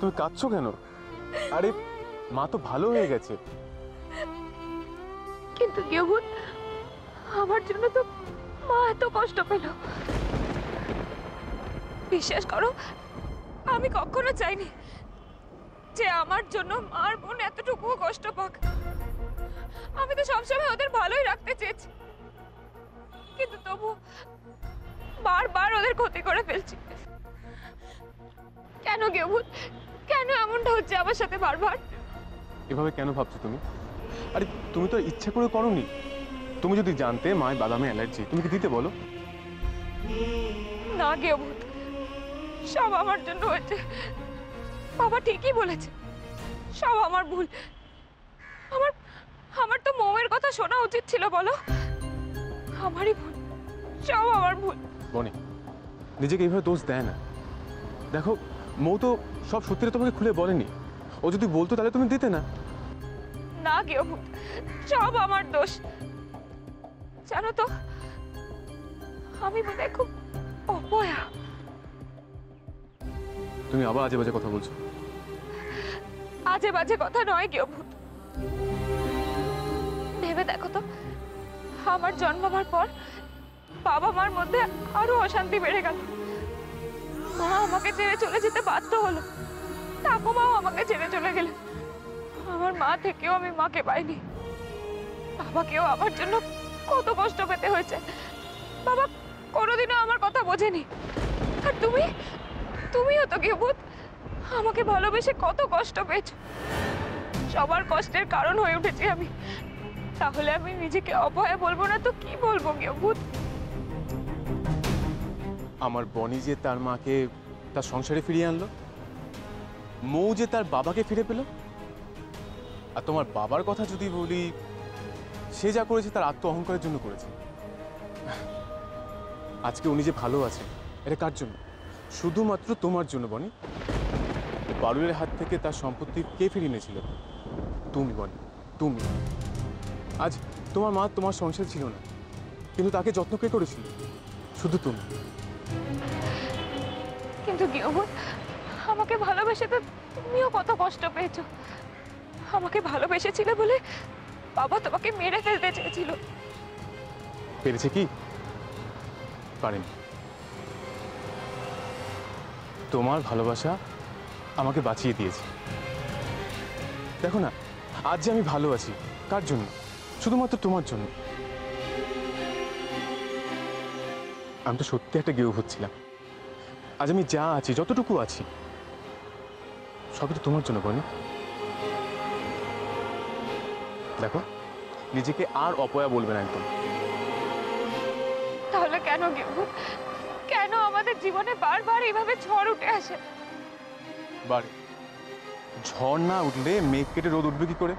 তুমি কাঁদছো কেন? আরে মা তো ভালো হয়ে গেছে। কিন্তু গেবুন, আমার জন্য তো মা এত কষ্ট পেল। বিশ্বাস করো, আমি কখনো চাইনি যে আমার জন্য মার বোন এতটুকু কষ্ট পাক। আমি তো সবসময় ওদের ভালোই রাখতে চেয়েছি, কিন্তু তবু বারবার ওদের ক্ষতি করে ফেলছি। কেন গেবুন, কেন এমনটা হচ্ছে আমার সাথে বারবার? এভাবে কেন ভাবছো তুমি? আরে তুমি তো ইচ্ছা করে করোনি। তুমি যদি জানতে মায়ের বাদামে অ্যালার্জি, তুমি কি দিতে বলো? না গেবুন, সব আমার জন্য হয়েছে। বাবা ঠিকই বলেছে, সব আমার ভুল। আমার আমার তো মৌয়ের কথা শোনা উচিত ছিল, বলো? আমারই ভুল, সব আমার ভুল। বনি, নিজেকে এইভাবে দোষ দেয় না। দেখো, মৌ তো সব সত্যিটা তোমাকে খুলে বলেনি। ও যদি বলতো তাহলে তুমি দিতে না। না গেবুন, সব আমার দোষ। জানো তো, আমি বোধহয় খুব অপয়া। তুমি আবার আজে বাজে কথা বলছো। আজে বাজে কথা নয় গেবুন, ভেবে দেখো তো, আমার জন্মাবার পর বাবা মার মধ্যে আরো অশান্তি বেড়ে গেল। মা আমাকে ছেড়ে চলে যেতে বাধ্য হলো, ঠাকুমাও আমাকে ছেড়ে চলে গেলেন। আমার মা থেকেও আমি মাকে পাইনি। বাবাকেও আমার জন্য কত কষ্ট পেতে হয়েছে। বাবা কোনোদিনও আমার কথা বোঝেনি। আর তুমিও তো গেবুন, আমাকে ভালোবেসে কত কষ্ট পেয়েছো। সবার কষ্টের কারণ হয়ে উঠেছি আমি। তাহলে আমি নিজেকে অপয়া বলবো না তো কি বলবো গেবুন? আমার বনি যে তার মাকে তার সংসারে ফিরিয়ে আনলো, মৌ যে তার বাবাকে ফিরে পেল, আর তোমার বাবার কথা যদি বলি, সে যা করেছে তার আত্ম অহংকারের জন্য করেছে। আজকে উনি যে ভালো আছে, এটা কার জন্য? শুধুমাত্র তোমার জন্য বনি। বারুলের হাত থেকে তার সম্পত্তি কে ফিরিয়ে এনেছিল? তুমি বনি, তুমি। আজ তোমার মা তোমার সংসার ছিল না, কিন্তু তাকে যত্ন কে করেছিল? শুধু তুমি। কিন্তু গেবুন, আমাকে ভালোবেসে তো তুমিও কত কষ্ট পেয়েছো। আমাকে ভালোবেসেছিলে বলে বাবা তোমাকে মেরে ফেলতে চেয়েছিল। পেরেছে কি? পারেনি। তোমার ভালোবাসা আমাকে বাঁচিয়ে দিয়েছে। দেখো না, আজ যে আমি ভালো আছি, কার জন্য? শুধুমাত্র তোমার জন্য। আমি তো সত্যি একটা গেউ হচ্ছিলাম। আজ আমি যা আছি, যতটুকু আছি, সবই তো তোমার জন্য বনি। দেখো, নিজেকে আর অপয়া বলবে না একদম। তাহলে কেন গেবুন, কেন আমাদের জীবনে বারবার এইভাবে ঝড় উঠে আসে? বারে ঝড় না উঠলে মেঘ কেটে রোদ উঠবে কি করে?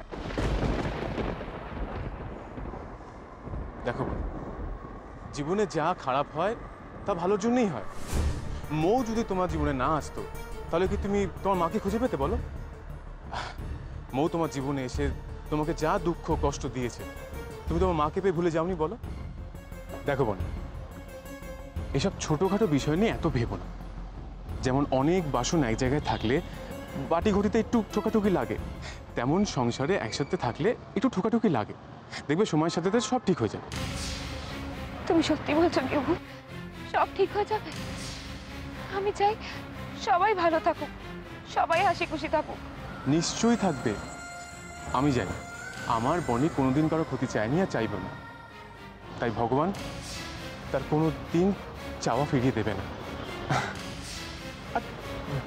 দেখো, জীবনে যা খারাপ হয় তা ভালোর জন্যই হয়। মৌ যদি তোমার জীবনে না আসতো, তাহলে কি তুমি তোমার মাকে খুঁজে পেতে বলো? মৌ তোমার জীবনে এসে তোমাকে যা দুঃখ কষ্ট দিয়েছে, তুমি তোমার মাকে পেয়ে ভুলে যাওনি বলো? দেখো বোন, এসব ছোটখাটো বিষয় নিয়ে এত ভেবো না। যেমন অনেক বাসন এক জায়গায় থাকলে বাটি ঘটিতে একটু ঠোকাঠুকি লাগে, তেমন সংসারে একসাথে থাকলে একটু ঠোকাঠুকি লাগে। দেখবে সময়ের সাথে সাথে সব ঠিক হয়ে যাবে। তুমি সত্যি বলছো গেবুন? সব ঠিক হয়ে যাবে? আমি চাই সবাই ভালো থাকুক, সবাই হাসি খুশি থাকুক। নিশ্চয়ই থাকবে। আমি জানি আমার বনি কোনোদিন কারো ক্ষতি চায়নি আর চাইবে না। তাই ভগবান তার কোনো দিন চাওয়া ফিরিয়ে দেবে না। আর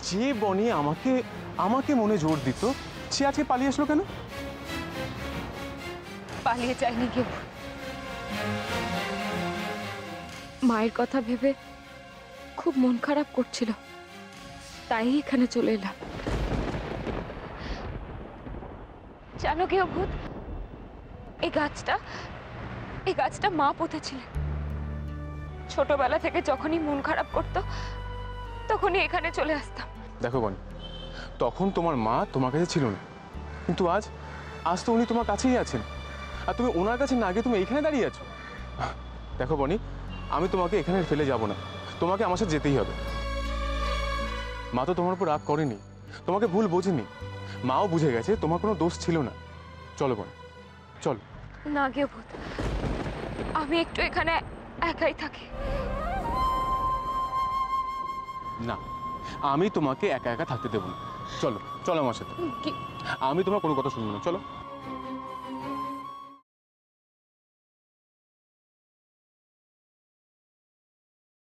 যে বনি আমাকে আমাকে মনে জোর দিত, সে আজকে পালিয়ে আসলো কেন? পালিয়ে যায়নি গেবুন, মায়ের কথা ভেবে খুব মন খারাপ করছিল, তাই এখানে চলে এলাম। জানো গেবুন, এই গাছটা মা পুঁতেছিলেন। ছোটবেলা থেকে যখনই মন খারাপ করতো, তখনই এখানে চলে আসতাম। দেখো বনি, তখন তোমার মা তোমার কাছে ছিল না, কিন্তু আজ আজ তো উনি তোমার কাছেই আছেন। আর তুমি ওনার কাছে না গিয়ে তুমি এইখানে দাঁড়িয়ে আছো। দেখো বনি, আমি তোমাকে এখানে ফেলে যাব না, তোমাকে আমার সাথে যেতেই হবে। মা তো তোমার উপর রাগ করেনি, তোমাকে ভুল বোঝেনি, মাও বুঝে গেছে তোমার কোনো দোষ ছিল না। চলো বোন, চলো। না গিয়ে ভূত, আমি একটু এখানে একাই থাকি। না, আমি তোমাকে একা একা থাকতে দেবো না। চলো চলো আমার সাথে, কি- আমি তোমার কোনো কথা শুনবো না, চলো।